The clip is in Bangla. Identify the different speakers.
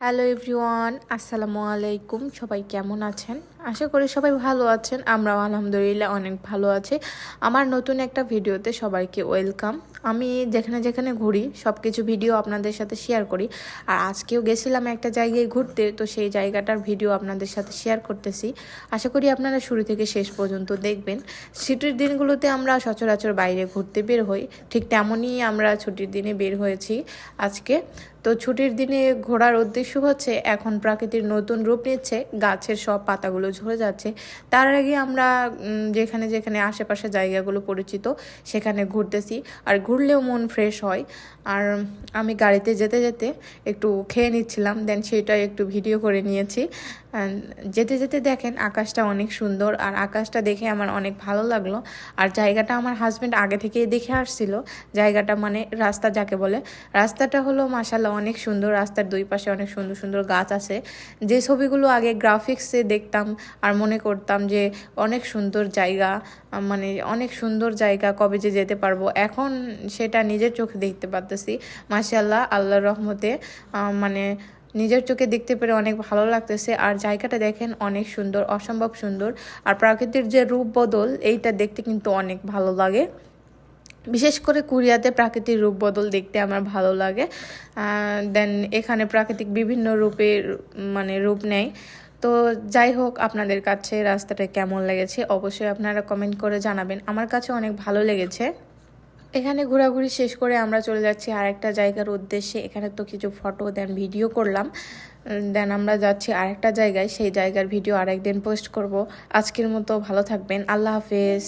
Speaker 1: হ্যালো এভরিওয়ান, আসসালামু আলাইকুম। সবাই কেমন আছেন? আশা করি সবাই ভালো আছেন। আমরাও আলহামদুলিল্লাহ অনেক ভালো আছি। আমার নতুন একটা ভিডিওতে সবাইকে ওয়েলকাম। আমি যেখানে যেখানে ঘুরি সব কিছু ভিডিও আপনাদের সাথে শেয়ার করি। আর আজকেও গেছিলাম একটা জায়গায় ঘুরতে, তো সেই জায়গাটার ভিডিও আপনাদের সাথে শেয়ার করতেছি। আশা করি আপনারা শুরু থেকে শেষ পর্যন্ত দেখবেন। ছুটির দিনগুলোতে আমরা সচরাচর বাইরে ঘুরতে বের হই, ঠিক তেমনই আমরা ছুটির দিনে বের হয়েছি আজকে। তো ছুটির দিনে ঘোরার উদ্দেশ্য হচ্ছে এখন প্রকৃতির নতুন রূপ নিচ্ছে, গাছের সব পাতাগুলো ঝরে যাচ্ছে। তার আগে আমরা যেখানে যেখানে আশেপাশে জায়গাগুলো পরিচিত সেখানে ঘুরতেছি, আর ঘুরলেও মন ফ্রেশ হয়। আর আমি গাড়িতে যেতে যেতে একটু খেয়ে নিচ্ছিলাম, দেন সেটা একটু ভিডিও করে নিয়েছি। যেতে যেতে দেখেন আকাশটা অনেক সুন্দর, আর আকাশটা দেখে আমার অনেক ভালো লাগলো। আর জায়গাটা আমার হাজব্যান্ড আগে থেকেই দেখে আসছিল। জায়গাটা মানে রাস্তা যাকে বলে, রাস্তাটা হলো মাশাআল্লাহ অনেক সুন্দর। রাস্তার দুই পাশে অনেক সুন্দর সুন্দর গাছ আছে। যে ছবিগুলো আগে গ্রাফিক্সে দেখতাম আর মনে করতাম যে অনেক সুন্দর জায়গা, মানে অনেক সুন্দর জায়গা, কবে যে যেতে পারবো, এখন সেটা নিজের চোখে দেখতে পারতেছি। মাশাআল্লাহ, আল্লাহর রহমতে মানে নিজের চোখে দেখতে পেরে অনেক ভালো লাগতেছে। আর জায়গাটা দেখেন অনেক সুন্দর, অসম্ভব সুন্দর। আর প্রাকৃতিক যে রূপ বদল, এইটা দেখতে কিন্তু অনেক ভালো লাগে। বিশেষ করে কোরিয়াতে প্রাকৃতিক রূপ বদল দেখতে আমার ভালো লাগে। দেন এখানে প্রাকৃতিক বিভিন্ন রূপের মানে রূপ নেয়। তো যাই হোক, আপনাদের কাছে রাস্তাটা কেমন লেগেছে অবশ্যই আপনারা কমেন্ট করে জানাবেন। আমার কাছে অনেক ভালো লেগেছে। এখানে ঘোরাঘুরি শেষ করে আমরা চলে যাচ্ছি আরেকটা জায়গার উদ্দেশ্যে। এখানে তো কিছু ফটো দেন ভিডিও করলাম, দেন আমরা যাচ্ছি আরেকটা জায়গায়। সেই জায়গার ভিডিও আরেকদিন পোস্ট করব। আজকের মতো ভালো থাকবেন, আল্লাহ হাফেজ।